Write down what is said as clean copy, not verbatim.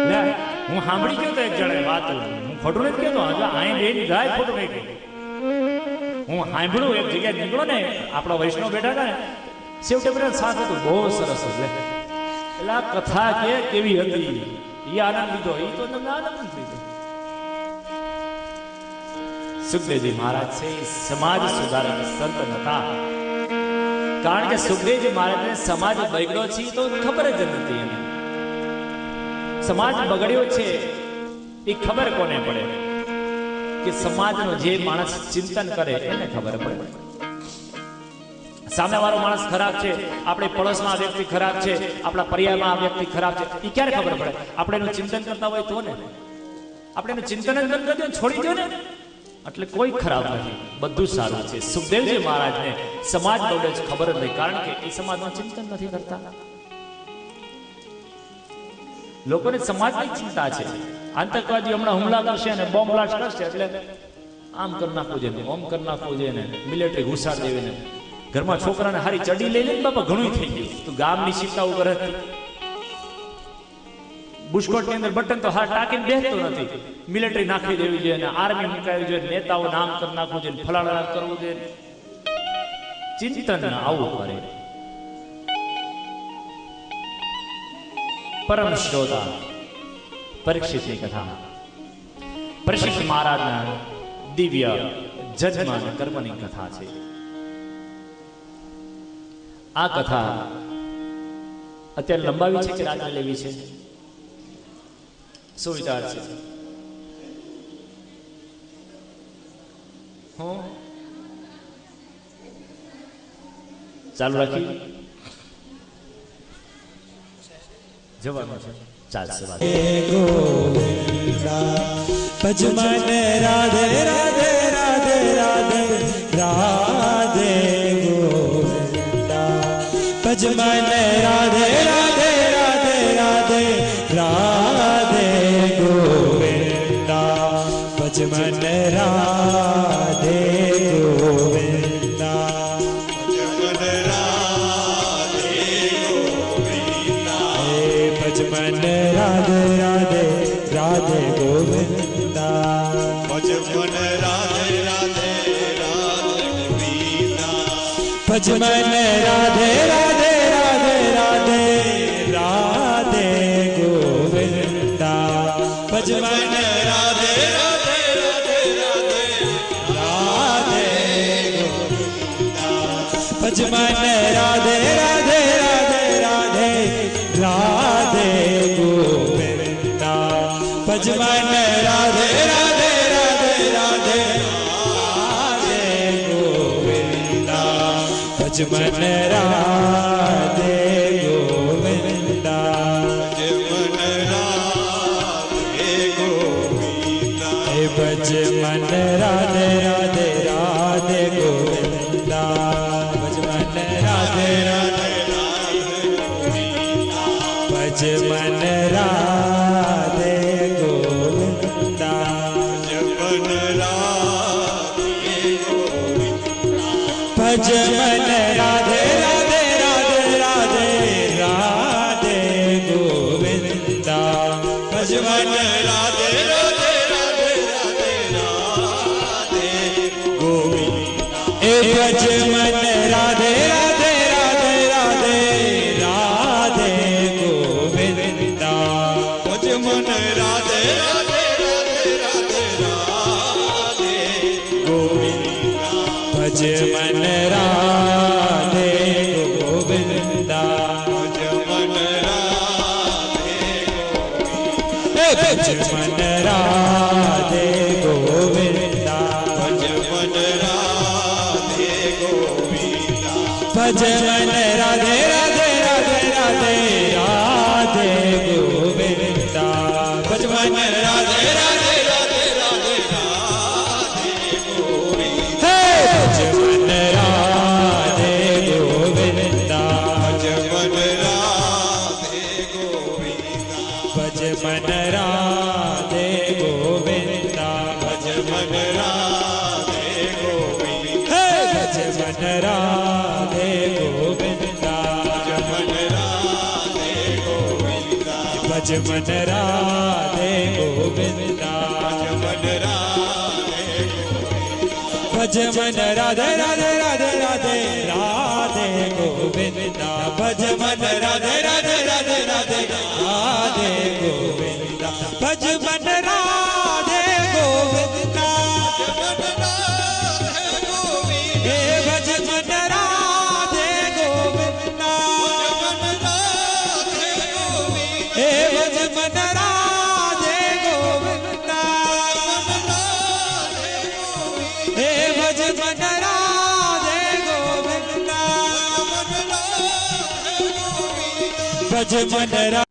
લે હું સાંભળી ગયો તો એક જણે વાત, હું ખોટું નથી કહેતો, અહીં બેન ગાય ખોટું નહીં કહ્યું. હું સાંભળ્યું એક જગ્યાએ નીકળો ને, આપણા વૈષ્ણવ બેઠા હતા ને, છેવટે બધા સાથ હતું, બહુ સરસ એટલે આ કથા કેવી હતી એ આનંદ લીધો, એ તો તમને આનંદ લીધો. સુખદેવજી મહારાજ છે સમાજ સુધારક સંત હતા. કારણ કે સુખદેવજી મહારાજને સમાજ બગડ્યો છે તો ખબર જ નથી એને. સમાજ બગડ્યો છે એ ખબર કોને પડે? કે સમાજનો જે માણસ ચિંતન કરે એને ખબર પડે. સામે વાળો માણસ ખરાબ છે, આપણે પડોશમાં આ વ્યક્તિ ખરાબ છે, આપણા પરિવારમાં આ વ્યક્તિ ખરાબ છે, એ ક્યારે ખબર પડે? આપણે એનું ચિંતન કરતા હોય તો ને. આપણે એનું ચિંતન જ બંધ કરી દો, છોડી દો ને, એટલે કોઈ ખરાબ નથી, બધું સારું છે. સુખદેવજી મહારાજને સમાજ બગડે છે ખબર જ નહીં, કારણ કે એ સમાજનું ચિંતન નથી કરતા. લોકોને સમાજની ચિંતા છે. આતંકવાદી હમણાં હુમલા કરશે અને બોમ્બ બ્લાસ્ટ કરશે એટલે આમ કરી નાખવું છે, ઓમ કરી નાખવું છે, ને મિલિટરી ઘુસાડ દેવી ને ઘરમાં છોકરાને હારી ચડી લઈ લે ને બાપા ઘણું થઈ ગયું. તું ગામની ચિંતા ઉપર બુશકોટ ની અંદર બટન તો હાર ટાંકીને બેસતો નથી. મિલિટરી નાખી દેવી જોઈએ, ને આર્મી મુકાવી જોઈએ, નેતાઓ નામ કરી નાખવું જોઈએ, ફલાણા કરવું જોઈએ. ચિંતન આવું કરે. પરમ શ્રોતા પરીક્ષિતની કથા, પરીક્ષિત મહારાજના દિવ્ય જન્મ અને કર્મની કથા છે. આ કથા અત્યારે લંબાવી છે કે રાત્રે લેવી છે? શું વિચાર છે? ચાલુ રાખી જવાનું છે, ચાલશે વાત. ભજમન રાધે રાધે રાધે રાધે રાધે ગોવિંદા. ભજમન રાધે રાધે રાધે રાધે રાધે ગોવિંદા. ભજમન રાધે ગોવિંદા. ભજમન રાધે રાધે રાધે ગોવિંદા. ભજમન રાધે રાધે રાધે ગોવિંદા. ભજમન રાધે રાધે રાધે રાધે રાધે ગોવિંદા. ભજમન રાધે રાધે રાધે રાધે રાધે ગોવિંદા. ભજમન રાધે રાધે રાધે રાધે રાધે ગોવિંદા. ભજમન રાધે રાધે રાધે રાધે રાધે ગોવિંદા. ભજમન રાધે ગોવિંદા. ભજમન રાધે ગોવિંદા. હે ભજમન રાધે રાધે રાધે ગોવિંદા. ભજમન રાધે રાધે ભજમન રાધે ગોવિંદા. ભજમન રાધે ગોવિંદા. ભજમન રાધે રાધે રાધે રાધે રાધે ગોવિંદા. ભજમન રાધે રાધે રાધે રાધે રાધે ગોવિંદા. એ ભજમન રાધે રાધે રાધે રાધે રાધે ગોવિંદા. ભજમન રાધે રાધે રાધે રાધે રાધે ગોવિંદા. ભજમન રાધે ગોવિંદા. ભજમન રાધે ગોવિંદા. ભજમન રાધે ગોવિંદા. ભજમન રાધે ગોવિંદા. ભજમન રાધે રાધે રાધે રાધે રાધે ગોવિંદા. ભજમન રાધે રાધે રાધે રાધે રાધે ગોવિંદા. હે ભજમન રાધે ગોવિંદા. ભજમન રાધે ગોવિંદા. ભજમન રાધે ગોવિંદા. ભજમન રાધે ગોવિંદા. હે ભજમન રાધે ગોવિંદા. ભજમન રાધે ગોવિંદા. भज मन राधे गोविंदा भज मन राधे राधे राधे राधे राधे गोविंदा भज मन राधे राधे राधे राधे राधे गोविंदा भज मन राधे गोविंदा हे भज मन राधे गोविंदा हे भज मन राधे गोविंदा हे भज मन राधे गोविंदा भज मन